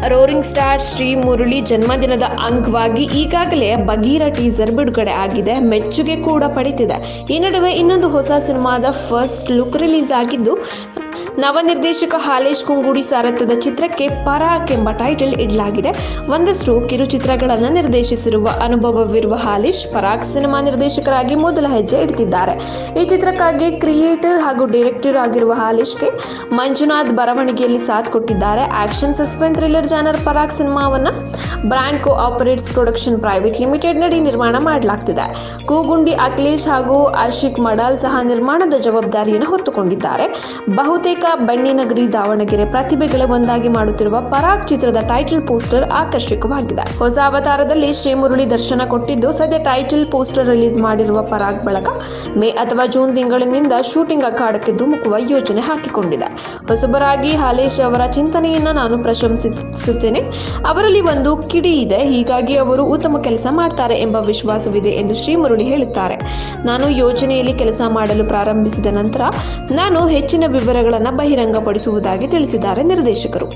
Roaring star Shri Murali ಜನ್ಮದಿನದ ಅಂಗವಾಗಿ ಈಗಾಗಲೇ ಬಗೀರ ಟೀಸರ್ ಬಿಡುಗಡೆ ಆಗಿದೆ, ಮೆಚ್ಚುಗೆ ಕೂಡ ಪಡೆದಿದೆ. ಈ ನಡುವೆ ಇನ್ನೊಂದು ಹೊಸ ಸಿನಿಮಾದ ಫಸ್ಟ್ ಲುಕ್ ರಿಲೀಸ್ ಆಗಿದ್ದು, ನವ ನಿರ್ದೇಶಕ ಹಾಲೇಶ್ ಕುಂಗುಡಿ ಸಾರಥ್ಯದ ಚಿತ್ರಕ್ಕೆ ಪರಾಕ್ ಎಂಬ ಟೈಟಲ್ ಇಡಲಾಗಿದೆ. ಒಂದಷ್ಟು ಕಿರುಚಿತ್ರಗಳನ್ನು ನಿರ್ದೇಶಿಸಿರುವ ಅನುಭವವಿರುವ ಹಾಲೇಶ್ ಪರಾಕ್ ಸಿನಿಮಾ ನಿರ್ದೇಶಕರಾಗಿ ಮೊದಲ ಹೆಜ್ಜೆ ಇಡ್ತಿದ್ದಾರೆ. ಈ ಚಿತ್ರಕ್ಕಾಗಿ ಕ್ರಿಯೇಟರ್ ಹಾಗೂ ಡೈರೆಕ್ಟರ್ ಆಗಿರುವ ಹಾಲೇಶ್ಗೆ ಮಂಜುನಾಥ್ ಬರವಣಿಗೆಯಲ್ಲಿ ಸಾಥ್ ಕೊಟ್ಟಿದ್ದಾರೆ. Action suspense thriller genre Paraak ಸಿನಿಮಾವನ್ನ brand cooperates production private limited ನಡಿ ನಿರ್ಮಾಣ ಮಾಡಲಾಗ್ತಿದೆ. ಕೂಗುಂಡಿ ಅಖಿಲೇಶ್ ಹಾಗೂ ಆಶಿಕ್ ಮಡಾಲ್ ಸಹ ನಿರ್ಮಾಣದ ಜವಾಬ್ದಾರಿಯನ್ನು ಹೊತ್ತುಕೊಂಡಿದ್ದಾರೆ. ಬಹುತೇಕ ಬಣ್ಣಿನಗರಿ ದಾವಣಗೆರೆ ಪ್ರತಿಭೆಗಳ ಒಂದಾಗಿ ಮಾಡುತ್ತಿರುವ ಪರಾಕ್ ಚಿತ್ರದ ಟೈಟಲ್ ಪೋಸ್ಟರ್ ಆಕರ್ಷಕವಾಗಿದೆ. ಹೊಸ ಅವತಾರದಲ್ಲಿ ಶ್ರೀ ಮುರಳಿ ದರ್ಶನ ಕೊಟ್ಟಿದ್ದು, ಸದ್ಯ ಟೈಟಲ್ ಪೋಸ್ಟರ್ ರಿಲೀಸ್ ಮಾಡಿರುವ ಪರಾಕ್ ಬಳಗ ಮೇ ಅಥವಾ ಜೂನ್ ತಿಂಗಳಿನಿಂದ ಶೂಟಿಂಗ್ ಅಖಾಡಕ್ಕೆ ಧುಮುಕುವ ಯೋಜನೆ ಹಾಕಿಕೊಂಡಿದೆ. ಹೊಸಬರಾಗಿ ಹಾಲೇಶ್ ಅವರ ಚಿಂತನೆಯನ್ನ ನಾನು ಪ್ರಶಂಸಿಸುತ್ತೇನೆ. ಅವರಲ್ಲಿ ಒಂದು ಕಿಡಿ ಇದೆ, ಹೀಗಾಗಿ ಅವರು ಉತ್ತಮ ಕೆಲಸ ಮಾಡ್ತಾರೆ ಎಂಬ ವಿಶ್ವಾಸವಿದೆ ಎಂದು ಶ್ರೀ ಮುರಳಿ ಹೇಳುತ್ತಾರೆ. ನಾನು ಯೋಜನೆಯಲ್ಲಿ ಕೆಲಸ ಮಾಡಲು ಪ್ರಾರಂಭಿಸಿದ ನಂತರ ನಾನು ಹೆಚ್ಚಿನ ವಿವರಗಳನ್ನು ಬಹಿರಂಗಪಡಿಸುವುದಾಗಿ ತಿಳಿಸಿದ್ದಾರೆ ನಿರ್ದೇಶಕರು.